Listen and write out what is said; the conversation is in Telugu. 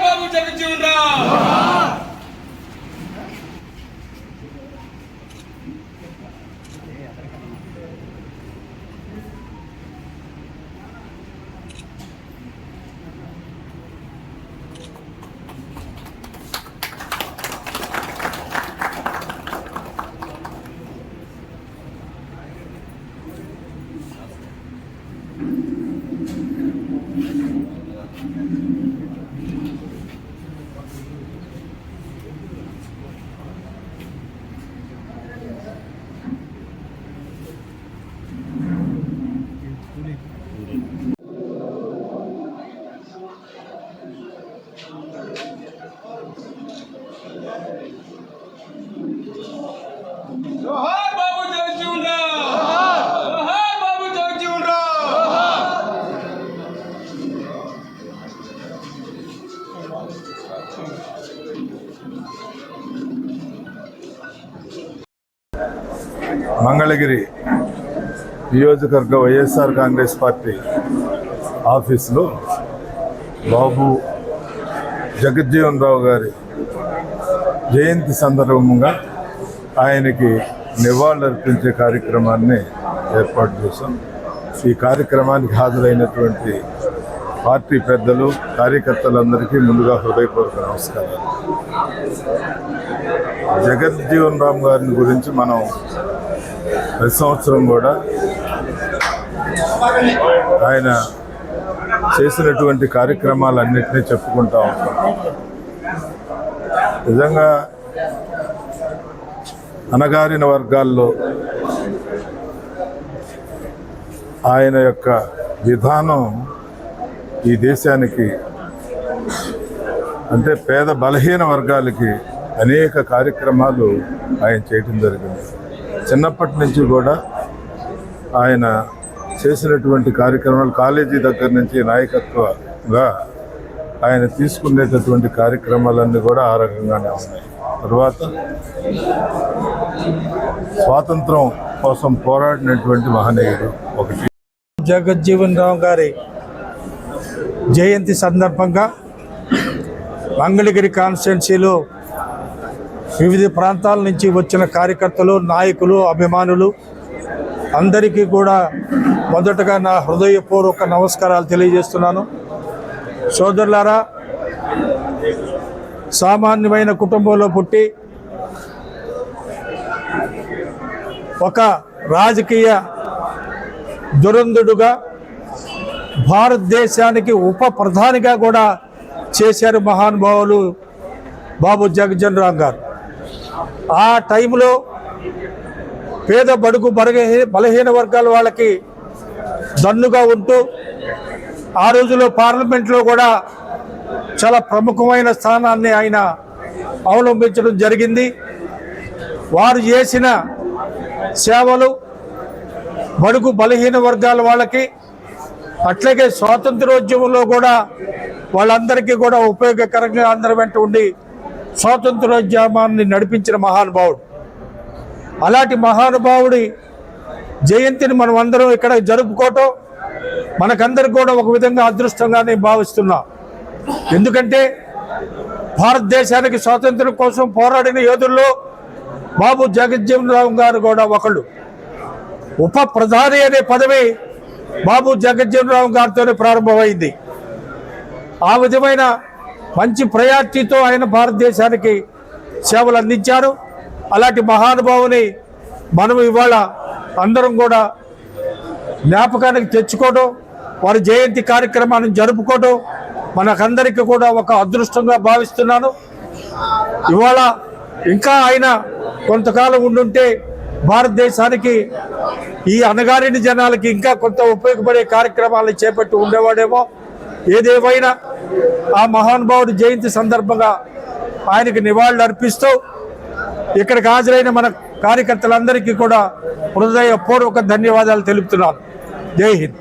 బాబు జగజ్జీవన్ రామ్. జోహార్ బాబు జగజ్జీవన్ రామ్. జోహార్ బాబు జగజ్జీవన్ రామ్. మంగళగిరి నియోజకవర్గ వైఎస్ఆర్ కాంగ్రెస్ పార్టీ ఆఫీసులో బాబు జగజ్జీవన్ రావు గారి జయంతి సందర్భంగా ఆయనకి నివాళులర్పించే కార్యక్రమాన్ని ఏర్పాటు చేశాం. ఈ కార్యక్రమానికి హాజరైనటువంటి పార్టీ పెద్దలు, కార్యకర్తలందరికీ ముందుగా హృదయపూర్వక నమస్కారాలు. జగజ్జీవన్ రామ్ గారిని గురించి మనం ప్రతి సంవత్సరం కూడా ఆయన చేసినటువంటి కార్యక్రమాలన్నింటినీ చెప్పుకుంటూ ఉంటాం. నిజంగా అణగారిన వర్గాల్లో ఆయన యొక్క విధానం ఈ దేశానికి, అంటే పేద బలహీన వర్గాలకి అనేక కార్యక్రమాలు ఆయన చేయటం జరిగింది. చిన్నప్పటి నుంచి కూడా ఆయన చేసినటువంటి కార్యక్రమాలు కాలేజీ దగ్గర నుంచి నాయకత్వంగా ఆయన తీసుకునేటటువంటి కార్యక్రమాలన్నీ కూడా ఆ రకంగానే ఉన్నాయి. తర్వాత స్వాతంత్రం కోసం పోరాడినటువంటి మహనీయుడు ఒకటి. జగజ్జీవన్ రామ్ గారి జయంతి సందర్భంగా మంగళగిరి కాన్స్టిట్యున్సీలో వివిధ ప్రాంతాల నుంచి వచ్చిన కార్యకర్తలు, నాయకులు, అభిమానులు అందరికీ కూడా మొదటగా నా హృదయపూర్వక నమస్కారాలు తెలియజేస్తున్నాను. సోదరులారా, సామాన్యమైన కుటుంబంలో పుట్టి ఒక రాజకీయ దురంధుడుగా భారతదేశానికి ఉప ప్రధానిగా కూడా చేశారు మహానుభావులు బాబు జగజ్జీవన్ రామ్ గారు. ఆ టైంలో పేద బడుగు బలహీన వర్గాల వాళ్ళకి దన్నుగా ఉంటూ ఆ రోజులో పార్లమెంట్లో కూడా చాలా ప్రముఖమైన స్థానాన్ని ఆయన అవలంబించడం జరిగింది. వారు చేసిన సేవలు బడుగు బలహీన వర్గాల వాళ్ళకి, అట్లాగే స్వాతంత్రోద్యమంలో కూడా వాళ్ళందరికీ కూడా ఉపయోగకరంగా అందరి వెంట ఉండి స్వాతంత్రోద్యమాన్ని నడిపించిన మహానుభావుడు. అలాంటి మహానుభావుడి జయంతిని మనం అందరం ఇక్కడ జరుపుకోవటం మనకందరికి కూడా ఒక విధంగా అదృష్టంగా నేను భావిస్తున్నాం. ఎందుకంటే భారతదేశానికి స్వాతంత్రం కోసం పోరాడిన యోధుల్లో బాబు జగజ్జీవన్ రామ్ గారు కూడా ఒకళ్ళు. ఉప ప్రధాని అనే పదవి బాబు జగజ్జీవన్ రామ్ గారితోనే ప్రారంభమైంది. ఆ విధమైన మంచి ప్రయారిటీతో ఆయన భారతదేశానికి సేవలు అందించారు. అలాంటి మహానుభావుని మనం ఇవాళ అందరం కూడా జ్ఞాపకానికి తెచ్చుకోవడం, వారి జయంతి కార్యక్రమాన్ని జరుపుకోవడం మనకందరికీ కూడా ఒక అదృష్టంగా భావిస్తున్నాను. ఇవాళ ఇంకా ఆయన కొంతకాలం ఉండుంటే భారతదేశానికి, ఈ అణగారిన జనాలకి ఇంకా కొంత ఉపయోగపడే కార్యక్రమాలను చేపట్టి ఉండేవాడేమో. ఏదేమైనా ఆ మహానుభావుడి జయంతి సందర్భంగా ఆయనకి నివాళులు అర్పిస్తూ ఇక్కడికి హాజరైన మన కార్యకర్తలందరికీ కూడా హృదయపూర్వక ధన్యవాదాలు తెలుపుతున్నాను. జై హింద్.